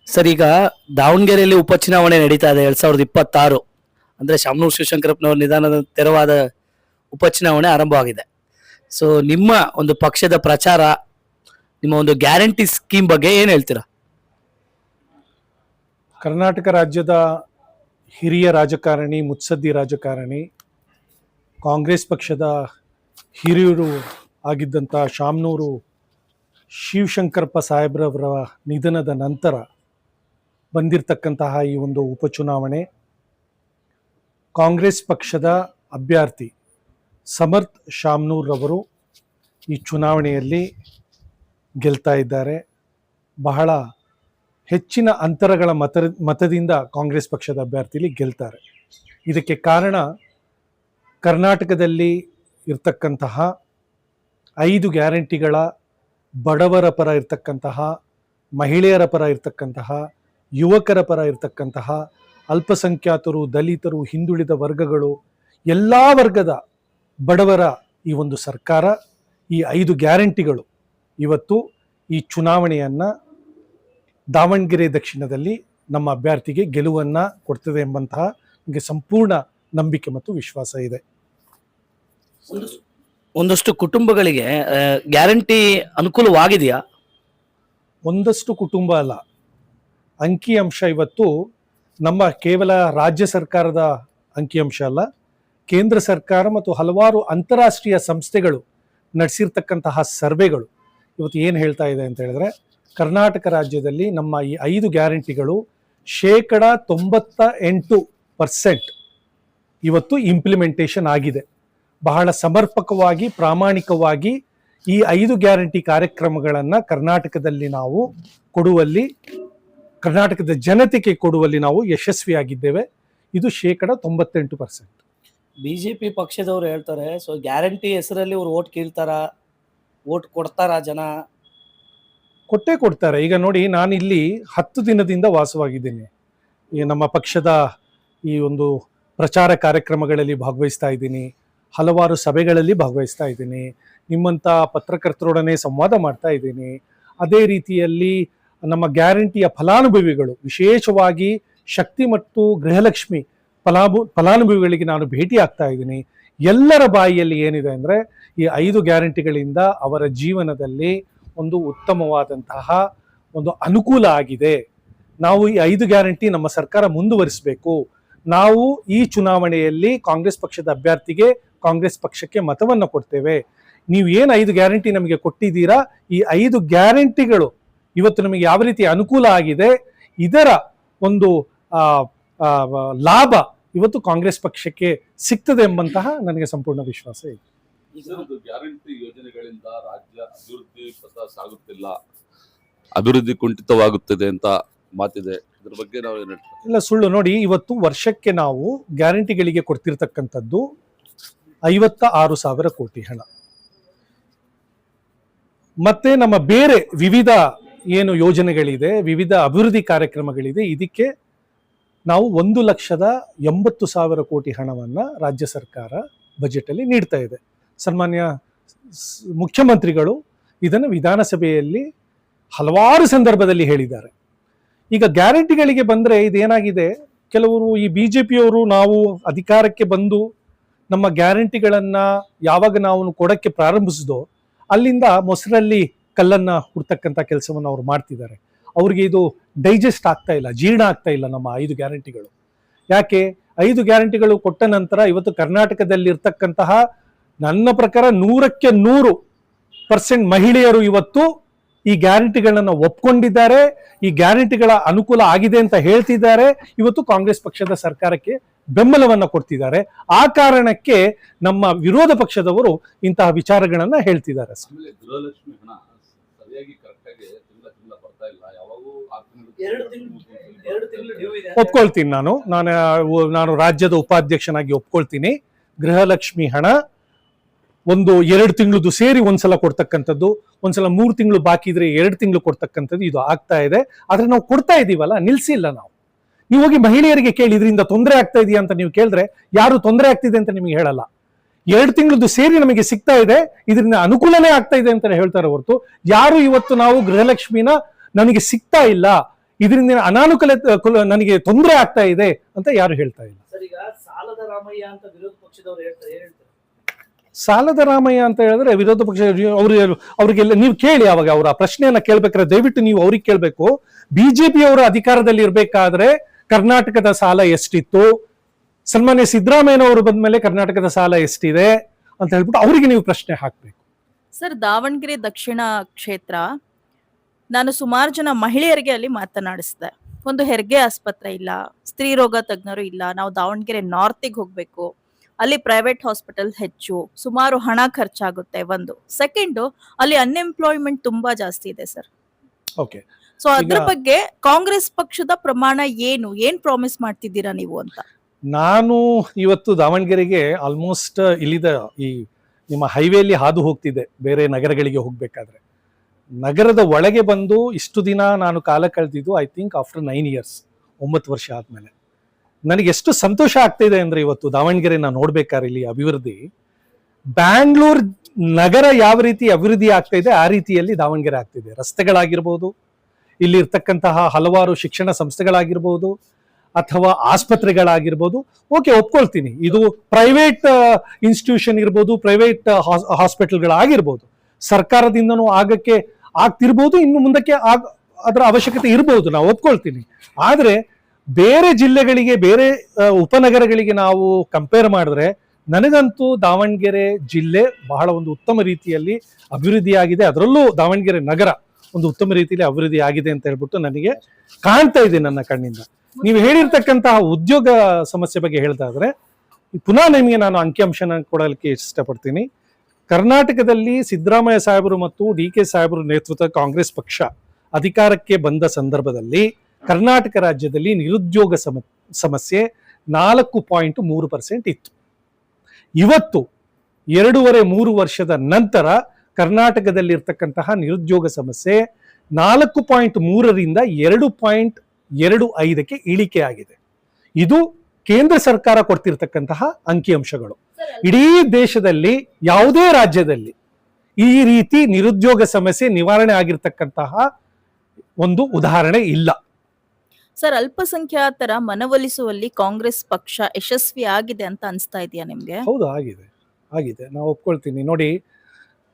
Sir, ಈಗ ದಾವಣಗೆರೆಯಲ್ಲಿ ಉಪಚುನಾವಣೆ ನಡೀತಾ ಇದೆ 2026. ಅಂದ್ರೆ ಶಾಮನೂರು ಶಿವಶಂಕರಪ್ಪನವರ ನಿಧಾನದ ತೆರವಾದ ಉಪಚುನಾವಣೆ ಆರಂಭವಾಗಿದೆ. ಸೊ ನಿಮ್ಮ ಒಂದು ಪಕ್ಷದ ಪ್ರಚಾರ, ನಿಮ್ಮ ಒಂದು ಗ್ಯಾರಂಟಿ ಸ್ಕೀಮ್ ಬಗ್ಗೆ ಏನ್ ಹೇಳ್ತೀರಾ? ಕರ್ನಾಟಕ ರಾಜ್ಯದ ಹಿರಿಯ ರಾಜಕಾರಣಿ, ಮುತ್ಸದ್ದಿ ರಾಜಕಾರಣಿ, ಕಾಂಗ್ರೆಸ್ ಪಕ್ಷದ ಹಿರಿಯರು ಆಗಿದ್ದಂಥ ಶಾಮನೂರು ಶಿವಶಂಕರಪ್ಪ ಸಾಹೇಬ್ರವರ ನಿಧನದ ನಂತರ ಬಂದಿರತಕ್ಕಂತಹ ಈ ಒಂದು ಉಪಚುನಾವಣೆ, ಕಾಂಗ್ರೆಸ್ ಪಕ್ಷದ ಅಭ್ಯರ್ಥಿ ಸಮರ್ಥ್ ಶಾಮನೂರ್ರವರು ಈ ಚುನಾವಣೆಯಲ್ಲಿ ಗೆಲ್ತಾ ಇದ್ದಾರೆ. ಬಹಳ ಹೆಚ್ಚಿನ ಅಂತರಗಳ ಮತದಿಂದ ಕಾಂಗ್ರೆಸ್ ಪಕ್ಷದ ಅಭ್ಯರ್ಥಿಲಿ ಗೆಲ್ತಾರೆ. ಇದಕ್ಕೆ ಕಾರಣ ಕರ್ನಾಟಕದಲ್ಲಿ ಇರ್ತಕ್ಕಂತಹ 5 ಗ್ಯಾರಂಟಿಗಳ ಬಡವರ ಪರ ಇರ್ತಕ್ಕಂತಹ, ಮಹಿಳೆಯರ ಪರ ಇರ್ತಕ್ಕಂತಹ, ಯುವಕರ ಪರ ಇರ್ತಕ್ಕಂತಹ, ಅಲ್ಪಸಂಖ್ಯಾತರು, ದಲಿತರು, ಹಿಂದುಳಿದ ವರ್ಗಗಳು, ಎಲ್ಲ ವರ್ಗದ ಬಡವರ ಈ ಒಂದು ಸರ್ಕಾರ, ಈ 5 ಗ್ಯಾರಂಟಿಗಳು ಇವತ್ತು ಈ ಚುನಾವಣೆಯನ್ನು ದಾವಣಗೆರೆ ದಕ್ಷಿಣದಲ್ಲಿ ನಮ್ಮ ಅಭ್ಯರ್ಥಿಗೆ ಗೆಲುವನ್ನು ಕೊಡ್ತದೆ ಎಂಬಂತಹ ನನಗೆ ಸಂಪೂರ್ಣ ನಂಬಿಕೆ ಮತ್ತು ವಿಶ್ವಾಸ ಇದೆ. ಒಂದಷ್ಟು ಕುಟುಂಬಗಳಿಗೆ ಗ್ಯಾರಂಟಿ ಅನುಕೂಲವಾಗಿದೆಯಾ? ಒಂದಷ್ಟು ಕುಟುಂಬ ಅಲ್ಲ, ಅಂಕಿಅಂಶ ಇವತ್ತು ನಮ್ಮ ಕೇವಲ ರಾಜ್ಯ ಸರ್ಕಾರದ ಅಂಕಿಅಂಶ ಅಲ್ಲ, ಕೇಂದ್ರ ಸರ್ಕಾರ ಮತ್ತು ಹಲವಾರು ಅಂತಾರಾಷ್ಟ್ರೀಯ ಸಂಸ್ಥೆಗಳು ನಡೆಸಿರ್ತಕ್ಕಂತಹ ಸರ್ವೆಗಳು ಇವತ್ತು ಏನು ಹೇಳ್ತಾ ಇದೆ ಅಂತ ಹೇಳಿದ್ರೆ, ಕರ್ನಾಟಕ ರಾಜ್ಯದಲ್ಲಿ ನಮ್ಮ ಈ 5 ಗ್ಯಾರಂಟಿಗಳು 98% ಇವತ್ತು ಇಂಪ್ಲಿಮೆಂಟೇಷನ್ ಆಗಿದೆ. ಬಹಳ ಸಮರ್ಪಕವಾಗಿ, ಪ್ರಾಮಾಣಿಕವಾಗಿ ಈ 5 ಗ್ಯಾರಂಟಿ ಕಾರ್ಯಕ್ರಮಗಳನ್ನು ಕರ್ನಾಟಕದಲ್ಲಿ ನಾವು ಕೊಡುವಲ್ಲಿ, ಕರ್ನಾಟಕದ ಜನತೆಗೆ ಕೊಡುವಲ್ಲಿ ನಾವು ಯಶಸ್ವಿಯಾಗಿದ್ದೇವೆ. ಇದು 98%. ಬಿಜೆಪಿ ಪಕ್ಷದವರು ಹೇಳ್ತಾರೆ, ಸೊ ಗ್ಯಾರಂಟಿ ಹೆಸರಲ್ಲಿ ಅವ್ರು ಓಟ್ ಕೇಳ್ತಾರ, ಓಟ್ ಕೊಡ್ತಾರ, ಜನ ಕೊಟ್ಟೇ ಕೊಡ್ತಾರೆ. ಈಗ ನೋಡಿ, ನಾನು ಇಲ್ಲಿ 10 ದಿನದಿಂದ ವಾಸವಾಗಿದ್ದೇನೆ. ಈ ನಮ್ಮ ಪಕ್ಷದ ಈ ಒಂದು ಪ್ರಚಾರ ಕಾರ್ಯಕ್ರಮಗಳಲ್ಲಿ ಭಾಗವಹಿಸ್ತಾ ಇದ್ದೀನಿ, ಹಲವಾರು ಸಭೆಗಳಲ್ಲಿ ಭಾಗವಹಿಸ್ತಾ ಇದ್ದೀನಿ, ನಿಮ್ಮಂಥ ಪತ್ರಕರ್ತರೊಡನೆ ಸಂವಾದ ಮಾಡ್ತಾ ಇದ್ದೀನಿ. ಅದೇ ರೀತಿಯಲ್ಲಿ ನಮ್ಮ ಗ್ಯಾರಂಟಿಯ ಫಲಾನುಭವಿಗಳು, ವಿಶೇಷವಾಗಿ ಶಕ್ತಿ ಮತ್ತು ಗೃಹಲಕ್ಷ್ಮಿ ಫಲಾನುಭವಿಗಳಿಗೆ ನಾನು ಭೇಟಿ ಆಗ್ತಾ ಇದ್ದೀನಿ. ಎಲ್ಲರ ಬಾಯಿಯಲ್ಲಿ ಏನಿದೆ ಅಂದರೆ, ಈ 5 ಗ್ಯಾರಂಟಿಗಳಿಂದ ಅವರ ಜೀವನದಲ್ಲಿ ಒಂದು ಉತ್ತಮವಾದಂತಹ ಒಂದು ಅನುಕೂಲ ಆಗಿದೆ. ನಾವು ಈ 5 ಗ್ಯಾರಂಟಿ ನಮ್ಮ ಸರ್ಕಾರ ಮುಂದುವರಿಸಬೇಕು. ನಾವು ಈ ಚುನಾವಣೆಯಲ್ಲಿ ಕಾಂಗ್ರೆಸ್ ಪಕ್ಷದ ಅಭ್ಯರ್ಥಿಗೆ, ಕಾಂಗ್ರೆಸ್ ಪಕ್ಷಕ್ಕೆ ಮತವನ್ನು ಕೊಡ್ತೇವೆ. ನೀವು ಏನು 5 ಗ್ಯಾರಂಟಿ ನಮಗೆ ಕೊಟ್ಟಿದ್ದೀರಾ, ಈ 5 ಗ್ಯಾರಂಟಿಗಳು ಇವತ್ತು ನಮಗೆ ಯಾವ ರೀತಿ ಅನುಕೂಲ ಆಗಿದೆ, ಇದರ ಒಂದು ಲಾಭ ಇವತ್ತು ಕಾಂಗ್ರೆಸ್ ಪಕ್ಷಕ್ಕೆ ಸಿಗ್ತದೆ ಎಂಬಂತಹ ನನಗೆ ಸಂಪೂರ್ಣ ವಿಶ್ವಾಸ ಇದೆ. ಗ್ಯಾರಂಟಿ ಯೋಜನೆಗಳಿಂದ ರಾಜ್ಯ ಅಭಿವೃದ್ಧಿ ಪಥ ಸಾಗುತ್ತಿಲ್ಲ, ಅಭಿವೃದ್ಧಿ ಕುಂಠಿತವಾಗುತ್ತದೆ ಅಂತ ಮಾತಿದೆ. ಇದ್ರ ಬಗ್ಗೆ ನಾವು ಇಲ್ಲ, ಸುಳ್ಳು. ನೋಡಿ, ಇವತ್ತು ವರ್ಷಕ್ಕೆ ನಾವು ಗ್ಯಾರಂಟಿಗಳಿಗೆ ಕೊಡ್ತಿರ್ತಕ್ಕಂಥದ್ದು 56,000 ಕೋಟಿ ಹಣ. ಮತ್ತೆ ನಮ್ಮ ಬೇರೆ ವಿವಿಧ ಏನು ಯೋಜನೆಗಳಿದೆ, ವಿವಿಧ ಅಭಿವೃದ್ಧಿ ಕಾರ್ಯಕ್ರಮಗಳಿದೆ, ಇದಕ್ಕೆ ನಾವು 1,80,000 ಕೋಟಿ ಹಣವನ್ನು ರಾಜ್ಯ ಸರ್ಕಾರ ಬಜೆಟಲ್ಲಿ ನೀಡ್ತಾ ಇದೆ. ಸನ್ಮಾನ್ಯ ಮುಖ್ಯಮಂತ್ರಿಗಳು ಇದನ್ನು ವಿಧಾನಸಭೆಯಲ್ಲಿ ಹಲವಾರು ಸಂದರ್ಭದಲ್ಲಿ ಹೇಳಿದ್ದಾರೆ. ಈಗ ಗ್ಯಾರಂಟಿಗಳಿಗೆ ಬಂದರೆ ಇದೇನಾಗಿದೆ, ಕೆಲವರು ಈ BJPಯವರು ನಾವು ಅಧಿಕಾರಕ್ಕೆ ಬಂದು ನಮ್ಮ ಗ್ಯಾರಂಟಿಗಳನ್ನು ಯಾವಾಗ ನಾವು ಕೊಡಕ್ಕೆ ಪ್ರಾರಂಭಿಸಿದೋ ಅಲ್ಲಿಂದ ಮೊಸರಲ್ಲಿ ಕಲ್ಲನ್ನು ಹುಡ್ತಕ್ಕಂಥ ಕೆಲಸವನ್ನು ಅವ್ರು ಮಾಡ್ತಿದ್ದಾರೆ. ಅವ್ರಿಗೆ ಇದು ಡೈಜೆಸ್ಟ್ ಆಗ್ತಾ ಇಲ್ಲ, ಜೀರ್ಣ ಆಗ್ತಾ ಇಲ್ಲ ನಮ್ಮ 5 ಗ್ಯಾರಂಟಿಗಳು. ಯಾಕೆ 5 ಗ್ಯಾರಂಟಿಗಳು ಕೊಟ್ಟ ನಂತರ ಇವತ್ತು ಕರ್ನಾಟಕದಲ್ಲಿರ್ತಕ್ಕಂತಹ ನನ್ನ ಪ್ರಕಾರ 100ಕ್ಕೆ 100% ಮಹಿಳೆಯರು ಇವತ್ತು ಈ ಗ್ಯಾರಂಟಿಗಳನ್ನ ಒಪ್ಕೊಂಡಿದ್ದಾರೆ, ಈ ಗ್ಯಾರಂಟಿಗಳ ಅನುಕೂಲ ಆಗಿದೆ ಅಂತ ಹೇಳ್ತಿದ್ದಾರೆ. ಇವತ್ತು ಕಾಂಗ್ರೆಸ್ ಪಕ್ಷದ ಸರ್ಕಾರಕ್ಕೆ ಬೆಂಬಲವನ್ನ ಕೊಡ್ತಿದ್ದಾರೆ. ಆ ಕಾರಣಕ್ಕೆ ನಮ್ಮ ವಿರೋಧ ಪಕ್ಷದವರು ಇಂತಹ ವಿಚಾರಗಳನ್ನ ಹೇಳ್ತಿದ್ದಾರೆ. ಒಪ್ಕೊಳ್ತೀನಿ, ನಾನು ರಾಜ್ಯದ ಉಪಾಧ್ಯಕ್ಷನಾಗಿ ಒಪ್ಕೊಳ್ತೀನಿ. ಗೃಹಲಕ್ಷ್ಮಿ ಹಣ 2 ತಿಂಗಳದ್ದು ಸೇರಿ ಒಂದ್ಸಲ ಕೊಡ್ತಕ್ಕಂಥದ್ದು, ಒಂದ್ಸಲ 3 ತಿಂಗಳು ಬಾಕಿ ಇದ್ರೆ 2 ತಿಂಗಳು ಕೊಡ್ತಕ್ಕಂಥದ್ದು ಇದು ಆಗ್ತಾ ಇದೆ. ಆದ್ರೆ ನಾವು ಕೊಡ್ತಾ ಇದೀವಲ್ಲ, ನಿಲ್ಸಿಲ್ಲ ನಾವು. ನೀವು ಹೋಗಿ ಮಹಿಳೆಯರಿಗೆ ಕೇಳಿ, ಇದರಿಂದ ತೊಂದರೆ ಆಗ್ತಾ ಇದೆಯಾ ಅಂತ ನೀವು ಕೇಳಿದ್ರೆ ಯಾರು ತೊಂದರೆ ಆಗ್ತಿದೆ ಅಂತ ನಿಮಗೆ ಹೇಳಲ್ಲ. 2 ತಿಂಗಳದ್ದು ಸೇರಿ ನಮಗೆ ಸಿಗ್ತಾ ಇದೆ, ಇದರಿಂದ ಅನುಕೂಲನೇ ಆಗ್ತಾ ಇದೆ ಅಂತ ಹೇಳ್ತಾರೆ ಹೊರತು, ಯಾರು ಇವತ್ತು ನಾವು ಗೃಹಲಕ್ಷ್ಮಿನ ನನಗೆ ಸಿಗ್ತಾ ಇಲ್ಲ, ಇದರಿಂದ ನನಗೆ ತೊಂದರೆ ಆಗ್ತಾ ಇದೆ ಅಂತ ಯಾರು ಹೇಳ್ತಾ ಇಲ್ಲ. ಸರ್, ಈಗ ಸಾಲದ ರಾಮಯ್ಯ ಅಂತ ವಿರೋಧ ಪಕ್ಷದವರು ಹೇಳ್ತಾರೆ, ಏನ್ ಹೇಳ್ತಾರೆ? ಸಾಲದ ರಾಮಯ್ಯ ಅಂತ ಹೇಳಿದ್ರೆ ವಿರೋಧ ಪಕ್ಷ ಅವ್ರಿಗೆಲ್ಲ ನೀವು ಕೇಳಿ, ಅವಾಗ ಅವರ ಪ್ರಶ್ನೆಯನ್ನ ಕೇಳ್ಬೇಕಾದ್ರೆ ದಯವಿಟ್ಟು ನೀವು ಅವ್ರಿಗೆ ಕೇಳ್ಬೇಕು. ಬಿಜೆಪಿ ಅವರು ಅಧಿಕಾರದಲ್ಲಿ ಇರ್ಬೇಕಾದ್ರೆ ಕರ್ನಾಟಕದ ಸಾಲ ಎಷ್ಟಿತ್ತು, ಸನ್ಮಾನ್ಯ ಸಿದ್ದರಾಮಯ್ಯನವರು ಬಂದ್ಮೇಲೆ ಕರ್ನಾಟಕದ ಸಾಲ ಎಷ್ಟಿದೆ ಅಂತ ಹೇಳ್ಬಿಟ್ಟು ಅವರಿಗೆ ನೀವು ಪ್ರಶ್ನೆ ಹಾಕ್ಬೇಕು. ಸರ್, ದಾವಣಗೆರೆ ದಕ್ಷಿಣ ಕ್ಷೇತ್ರ, ನಾನು ಸುಮಾರು ಜನ ಮಹಿಳೆಯರಿಗೆ ಅಲ್ಲಿ ಮಾತನಾಡಿಸಿದೆ. ಒಂದು ಹೆರಿಗೆ ಆಸ್ಪತ್ರೆ ಇಲ್ಲ, ಸ್ತ್ರೀ ರೋಗ ತಜ್ಞರು ಇಲ್ಲ, ನಾವು ದಾವಣಗೆರೆ ನಾರ್ತಿಗೆ ಹೋಗ್ಬೇಕು, ಅಲ್ಲಿ ಪ್ರೈವೇಟ್ ಹಾಸ್ಪಿಟಲ್ ಹೆಚ್ಚು, ಸುಮಾರು ಹಣ ಖರ್ಚಾಗುತ್ತೆ. ಒಂದು ಸೆಕೆಂಡು, ಅಲ್ಲಿ ಅನ್ಎಂಪ್ಲಾಯ್ಮೆಂಟ್ ತುಂಬಾ ಜಾಸ್ತಿ ಇದೆ ಸರ್. ಓಕೆ, ಸೊ ಅದ್ರ ಬಗ್ಗೆ ಕಾಂಗ್ರೆಸ್ ಪಕ್ಷದ ಪ್ರಮಾಣ ಏನ್ ಪ್ರಾಮಿಸ್ ಮಾಡ್ತಿದ್ದೀರಾ ನೀವು ಅಂತ? ನಾನು ಇವತ್ತು ದಾವಣಗೆರೆಗೆ ಆಲ್ಮೋಸ್ಟ್ ಇಲ್ಲಿದ ಈ ನಿಮ್ಮ ಹೈವೇಲಿ ಹಾದು ಹೋಗ್ತಿದ್ದೆ ಬೇರೆ ನಗರಗಳಿಗೆ ಹೋಗ್ಬೇಕಾದ್ರೆ. ನಗರದ ಒಳಗೆ ಬಂದು ಇಷ್ಟು ದಿನ ನಾನು ಕಾಲ ಕಳೆದಿದ್ದು ಐ ಥಿಂಕ್ ಆಫ್ಟರ್ 9 years, 9 ವರ್ಷ ಆದ್ಮೇಲೆ ನನಗೆ ಎಷ್ಟು ಸಂತೋಷ ಆಗ್ತಾ ಇದೆ ಅಂದ್ರೆ ಇವತ್ತು ದಾವಣಗೆರೆನ ನೋಡ್ಬೇಕಾದ್ರೆ ಇಲ್ಲಿ ಅಭಿವೃದ್ಧಿ, ಬ್ಯಾಂಗ್ಳೂರ್ ನಗರ ಯಾವ ರೀತಿ ಅಭಿವೃದ್ಧಿ ಆಗ್ತಾ ಇದೆ ಆ ರೀತಿಯಲ್ಲಿ ದಾವಣಗೆರೆ ಆಗ್ತಿದೆ. ರಸ್ತೆಗಳಾಗಿರ್ಬೋದು, ಇಲ್ಲಿ ಇರ್ತಕ್ಕಂತಹ ಹಲವಾರು ಶಿಕ್ಷಣ ಸಂಸ್ಥೆಗಳಾಗಿರ್ಬೋದು ಅಥವಾ ಆಸ್ಪತ್ರೆಗಳಾಗಿರ್ಬೋದು. ಓಕೆ, ಒಪ್ಕೊಳ್ತೀನಿ, ಇದು ಪ್ರೈವೇಟ್ ಇನ್ಸ್ಟಿಟ್ಯೂಷನ್ ಇರ್ಬೋದು, ಪ್ರೈವೇಟ್ ಹಾಸ್ಪಿಟಲ್ಗಳಾಗಿರ್ಬೋದು, ಸರ್ಕಾರದಿಂದನೂ ಆಗ್ತಿರ್ಬೋದು, ಇನ್ನು ಮುಂದಕ್ಕೆ ಅದರ ಅವಶ್ಯಕತೆ ಇರ್ಬೋದು, ನಾವು ಒಪ್ಕೊಳ್ತೀನಿ. ಆದ್ರೆ ಬೇರೆ ಜಿಲ್ಲೆಗಳಿಗೆ, ಬೇರೆ ಉಪನಗರಗಳಿಗೆ ನಾವು ಕಂಪೇರ್ ಮಾಡಿದ್ರೆ ನನಗಂತೂ ದಾವಣಗೆರೆ ಜಿಲ್ಲೆ ಬಹಳ ಒಂದು ಉತ್ತಮ ರೀತಿಯಲ್ಲಿ ಅಭಿವೃದ್ಧಿ ಆಗಿದೆ. ಅದರಲ್ಲೂ ದಾವಣಗೆರೆ ನಗರ ಒಂದು ಉತ್ತಮ ರೀತಿಯಲ್ಲಿ ಅಭಿವೃದ್ಧಿ ಆಗಿದೆ ಅಂತ ಹೇಳ್ಬಿಟ್ಟು ನನಗೆ ಕಾಣ್ತಾ ಇದೆ ನನ್ನ ಕಣ್ಣಿಂದ. ನೀವು ಹೇಳಿರ್ತಕ್ಕಂತಹ ಉದ್ಯೋಗ ಸಮಸ್ಯೆ ಬಗ್ಗೆ ಹೇಳ್ತಾದ್ರೆ ಪುನಃ ನಿಮಗೆ ನಾನು ಅಂಕಿಅಂಶನ ಕೊಡಲಿಕ್ಕೆ ಇಷ್ಟಪಡ್ತೀನಿ. ಕರ್ನಾಟಕದಲ್ಲಿ ಸಿದ್ದರಾಮಯ್ಯ ಸಾಹೇಬರು ಮತ್ತು DK ಸಾಹೇಬರು ನೇತೃತ್ವದ ಕಾಂಗ್ರೆಸ್ ಪಕ್ಷ ಅಧಿಕಾರಕ್ಕೆ ಬಂದ ಸಂದರ್ಭದಲ್ಲಿ ಕರ್ನಾಟಕ ರಾಜ್ಯದಲ್ಲಿ ನಿರುದ್ಯೋಗ ಸಮಸ್ಯೆ 4.3% ಇತ್ತು. ಇವತ್ತು 2.5-3 ವರ್ಷದ ನಂತರ ಕರ್ನಾಟಕದಲ್ಲಿರ್ತಕ್ಕಂತಹ ನಿರುದ್ಯೋಗ ಸಮಸ್ಯೆ 4.3ರಿಂದ 2.25ಕ್ಕೆ ಇಳಿಕೆ ಆಗಿದೆ. ಇದು ಕೇಂದ್ರ ಸರ್ಕಾರ ಕೊಡ್ತಿರ್ತಕ್ಕಂತಹ ಅಂಕಿಅಂಶಗಳು. ಇಡೀ ದೇಶದಲ್ಲಿ ಯಾವುದೇ ರಾಜ್ಯದಲ್ಲಿ ಈ ರೀತಿ ನಿರುದ್ಯೋಗ ಸಮಸ್ಯೆ ನಿವಾರಣೆ ಆಗಿರ್ತಕ್ಕಂತಹ ಒಂದು ಉದಾಹರಣೆ ಇಲ್ಲ. ಸರ್, ಅಲ್ಪಸಂಖ್ಯಾತರ ಮನವೊಲಿಸುವಲ್ಲಿ ಕಾಂಗ್ರೆಸ್ ಪಕ್ಷ ಯಶಸ್ವಿ ಆಗಿದೆ ಅಂತ ಅನ್ಸ್ತಾ ಇದೆಯಾ ನಿಮ್ಗೆ? ಹೌದು, ಆಗಿದೆ, ನಾವು ಒಪ್ಕೊಳ್ತೀನಿ. ನೋಡಿ,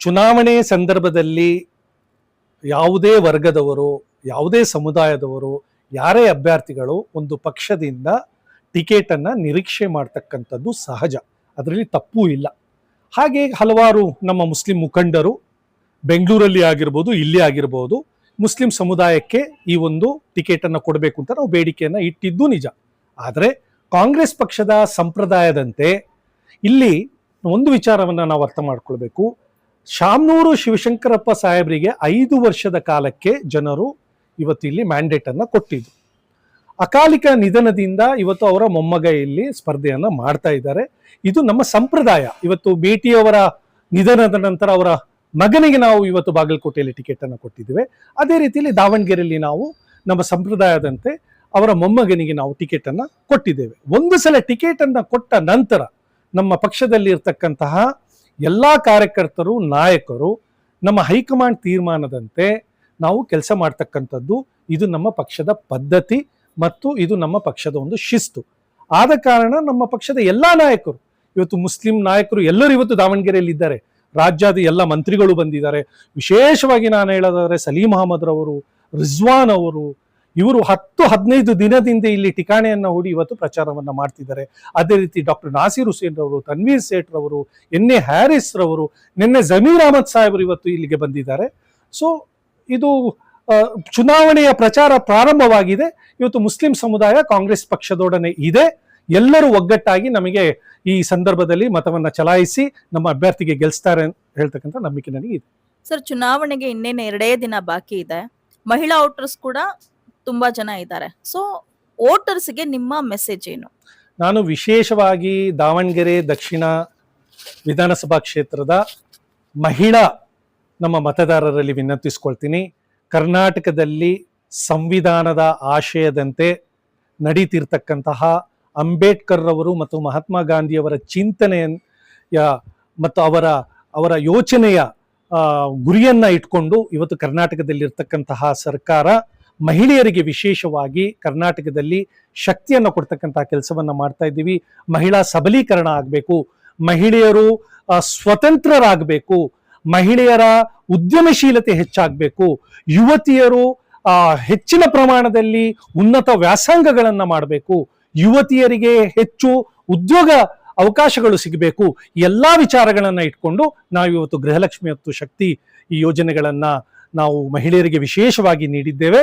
ಚುನಾವಣೆ ಸಂದರ್ಭದಲ್ಲಿ ಯಾವುದೇ ವರ್ಗದವರು, ಯಾವುದೇ ಸಮುದಾಯದವರು, ಯಾರೇ ಅಭ್ಯರ್ಥಿಗಳು ಒಂದು ಪಕ್ಷದಿಂದ ಟಿಕೆಟ್ ಅನ್ನ ನಿರೀಕ್ಷೆ ಮಾಡ್ತಕ್ಕಂಥದ್ದು ಸಹಜ, ಅದರಲ್ಲಿ ತಪ್ಪೂ ಇಲ್ಲ. ಹಾಗೆ ಹಲವಾರು ನಮ್ಮ ಮುಸ್ಲಿಂ ಮುಖಂಡರು ಬೆಂಗಳೂರಲ್ಲಿ ಆಗಿರ್ಬೋದು, ಇಲ್ಲಿ ಆಗಿರ್ಬೋದು, ಮುಸ್ಲಿಂ ಸಮುದಾಯಕ್ಕೆ ಈ ಒಂದು ಟಿಕೆಟ್ ಅನ್ನು ಕೊಡಬೇಕು ಅಂತ ನಾವು ಬೇಡಿಕೆಯನ್ನ ಇಟ್ಟಿದ್ದು ನಿಜ. ಆದರೆ ಕಾಂಗ್ರೆಸ್ ಪಕ್ಷದ ಸಂಪ್ರದಾಯದಂತೆ ಇಲ್ಲಿ ಒಂದು ವಿಚಾರವನ್ನ ನಾವು ಅರ್ಥ ಮಾಡ್ಕೊಳ್ಬೇಕು. ಶಾಮನೂರು ಶಿವಶಂಕರಪ್ಪ ಸಾಹೇಬರಿಗೆ 5 ವರ್ಷದ ಕಾಲಕ್ಕೆ ಜನರು ಇವತ್ತು ಇಲ್ಲಿ ಮ್ಯಾಂಡೇಟ್ ಅನ್ನ ಕೊಟ್ಟಿದ್ರು. ಅಕಾಲಿಕ ನಿಧನದಿಂದ ಇವತ್ತು ಅವರ ಮೊಮ್ಮಗ ಇಲ್ಲಿ ಸ್ಪರ್ಧೆಯನ್ನ ಮಾಡ್ತಾ ಇದ್ದಾರೆ. ಇದು ನಮ್ಮ ಸಂಪ್ರದಾಯ. ಇವತ್ತು ಬೇಟಿಯವರ ನಿಧನದ ನಂತರ ಅವರ ಮಗನಿಗೆ ನಾವು ಇವತ್ತು ಬಾಗಲಕೋಟೆಯಲ್ಲಿ ಟಿಕೆಟ್ ಅನ್ನು ಕೊಟ್ಟಿದ್ದೇವೆ. ಅದೇ ರೀತಿಯಲ್ಲಿ ದಾವಣಗೆರೆಯಲ್ಲಿ ನಾವು ನಮ್ಮ ಸಂಪ್ರದಾಯದಂತೆ ಅವರ ಮೊಮ್ಮಗನಿಗೆ ನಾವು ಟಿಕೆಟ್ ಅನ್ನ ಕೊಟ್ಟಿದ್ದೇವೆ. ಒಂದು ಸಲ ಟಿಕೆಟ್ ಅನ್ನ ಕೊಟ್ಟ ನಂತರ ನಮ್ಮ ಪಕ್ಷದಲ್ಲಿ ಇರ್ತಕ್ಕಂತಹ ಎಲ್ಲಾ ಕಾರ್ಯಕರ್ತರು, ನಾಯಕರು ನಮ್ಮ ಹೈಕಮಾಂಡ್ ತೀರ್ಮಾನದಂತೆ ನಾವು ಕೆಲಸ ಮಾಡ್ತಕ್ಕಂಥದ್ದು ಇದು ನಮ್ಮ ಪಕ್ಷದ ಪದ್ಧತಿ ಮತ್ತು ಇದು ನಮ್ಮ ಪಕ್ಷದ ಒಂದು ಶಿಸ್ತು. ಆದ ಕಾರಣ ನಮ್ಮ ಪಕ್ಷದ ಎಲ್ಲಾ ನಾಯಕರು, ಇವತ್ತು ಮುಸ್ಲಿಂ ನಾಯಕರು ಎಲ್ಲರೂ ಇವತ್ತು ದಾವಣಗೆರೆಯಲ್ಲಿ ಇದ್ದಾರೆ. ರಾಜ್ಯದ ಎಲ್ಲ ಮಂತ್ರಿಗಳು ಬಂದಿದ್ದಾರೆ. ವಿಶೇಷವಾಗಿ ನಾನು ಹೇಳೋದಾದ್ರೆ ಸಲೀಂ ಅಹಮದ್ ರವರು, ರಿಜ್ವಾನ್ ಅವರು, ಇವರು 10-15 ದಿನದಿಂದ ಇಲ್ಲಿ ಠಿಕಾಣೆಯನ್ನ ಹೂಡಿ ಇವತ್ತು ಪ್ರಚಾರವನ್ನ ಮಾಡ್ತಿದ್ದಾರೆ. ಅದೇ ರೀತಿ ಡಾಕ್ಟರ್ ನಾಸೀರ್ ಹುಸೇನ್ ರವರು, ತನ್ವೀರ್ ಸೇಠ್ ರವರು, NA ಹ್ಯಾರಿಸ್ ರವರು, ನಿನ್ನೆ ಜಮೀರ್ ಅಹಮದ್ ಸಾಹೇಬರು ಇವತ್ತು ಇಲ್ಲಿಗೆ ಬಂದಿದ್ದಾರೆ. ಸೊ ಇದು ಚುನಾವಣೆಯ ಪ್ರಚಾರ ಪ್ರಾರಂಭವಾಗಿದೆ. ಇವತ್ತು ಮುಸ್ಲಿಂ ಸಮುದಾಯ ಕಾಂಗ್ರೆಸ್ ಪಕ್ಷದೊಡನೆ ಇದೆ. ಎಲ್ಲರೂ ಒಗ್ಗಟ್ಟಾಗಿ ನಮಗೆ ಈ ಸಂದರ್ಭದಲ್ಲಿ ಮತವನ್ನ ಚಲಾಯಿಸಿ ನಮ್ಮ ಅಭ್ಯರ್ಥಿಗೆ ಗೆಲ್ಲಿಸ್ತಾರೆ ಅಂತ ಹೇಳ್ತಕ್ಕಂಥ ನಂಬಿಕೆ ನನಗೆ ಇದೆ. ಸರ್, ಚುನಾವಣೆಗೆ ಇನ್ನೇನು 2 ದಿನ ಬಾಕಿ ಇದೆ. ಮಹಿಳಾ ವೋಟರ್ಸ್ ಕೂಡ ತುಂಬಾ ಜನ ಇದ್ದಾರೆ. ಸೊ ವೋಟರ್ಸ್ಗೆ ನಿಮ್ಮ ಮೆಸೇಜ್ ಏನು? ನಾನು ವಿಶೇಷವಾಗಿ ದಾವಣಗೆರೆ ದಕ್ಷಿಣ ವಿಧಾನಸಭಾ ಕ್ಷೇತ್ರದ ಮಹಿಳಾ ನಮ್ಮ ಮತದಾರರಲ್ಲಿ ವಿನಂತಿಸ್ಕೊಳ್ತೀನಿ. ಕರ್ನಾಟಕದಲ್ಲಿ ಸಂವಿಧಾನದ ಆಶಯದಂತೆ ನಡೀತಿರ್ತಕ್ಕಂತಹ ಅಂಬೇಡ್ಕರ್ ರವರು ಮತ್ತು ಮಹಾತ್ಮ ಗಾಂಧಿಯವರ ಚಿಂತನೆಯ ಮತ್ತು ಅವರ ಯೋಚನೆಯ ಗುರಿಯನ್ನ ಇಟ್ಕೊಂಡು ಇವತ್ತು ಕರ್ನಾಟಕದಲ್ಲಿರ್ತಕ್ಕಂತಹ ಸರ್ಕಾರ ಮಹಿಳೆಯರಿಗೆ ವಿಶೇಷವಾಗಿ ಕರ್ನಾಟಕದಲ್ಲಿ ಶಕ್ತಿಯನ್ನು ಕೊಡ್ತಕ್ಕಂಥ ಕೆಲಸವನ್ನ ಮಾಡ್ತಾ ಇದ್ದೀವಿ. ಮಹಿಳಾ ಸಬಲೀಕರಣ ಆಗಬೇಕು, ಮಹಿಳೆಯರು ಸ್ವತಂತ್ರರಾಗಬೇಕು, ಮಹಿಳೆಯರ ಉದ್ಯಮಶೀಲತೆ ಹೆಚ್ಚಾಗಬೇಕು, ಯುವತಿಯರು ಹೆಚ್ಚಿನ ಪ್ರಮಾಣದಲ್ಲಿ ಉನ್ನತ ವ್ಯಾಸಂಗಗಳನ್ನ ಮಾಡಬೇಕು, ಯುವತಿಯರಿಗೆ ಹೆಚ್ಚು ಉದ್ಯೋಗ ಅವಕಾಶಗಳು ಸಿಗಬೇಕು. ಎಲ್ಲಾ ವಿಚಾರಗಳನ್ನ ಇಟ್ಕೊಂಡು ನಾವು ಇವತ್ತು ಗೃಹಲಕ್ಷ್ಮಿ ಮತ್ತು ಶಕ್ತಿ ಈ ಯೋಜನೆಗಳನ್ನ ನಾವು ಮಹಿಳೆಯರಿಗೆ ವಿಶೇಷವಾಗಿ ನೀಡಿದ್ದೇವೆ.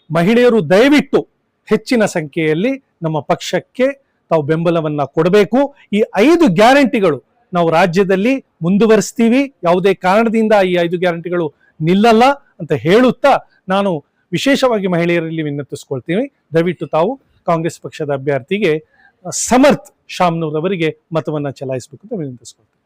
ಮಹಿಳೆಯರು ದಯವಿಟ್ಟು ಹೆಚ್ಚಿನ ಸಂಖ್ಯೆಯಲ್ಲಿ ನಮ್ಮ ಪಕ್ಷಕ್ಕೆ ತಾವು ಬೆಂಬಲವನ್ನ ಕೊಡಬೇಕು. ಈ 5 ಗ್ಯಾರಂಟಿಗಳು ನಾವು ರಾಜ್ಯದಲ್ಲಿ ಮುಂದುವರಿಸ್ತೀವಿ, ಯಾವುದೇ ಕಾರಣದಿಂದ ಈ 5 ಗ್ಯಾರಂಟಿಗಳು ನಿಲ್ಲಲ್ಲ ಅಂತ ಹೇಳುತ್ತಾ ನಾನು ವಿಶೇಷವಾಗಿ ಮಹಿಳೆಯರಲ್ಲಿ ವಿನಂತಿಸ್ಕೊಳ್ತೀನಿ, ದಯವಿಟ್ಟು ತಾವು ಕಾಂಗ್ರೆಸ್ ಪಕ್ಷದ ಅಭ್ಯರ್ಥಿಗೆ ಸಮರ್ಥ್ ಶಾಮ್ನೂರ್ ಅವರಿಗೆ ಮತವನ್ನ ಚಲಾಯಿಸಬೇಕು ಅಂತ ವಿನಂತಿಸ್ಕೊಳ್ತೀನಿ.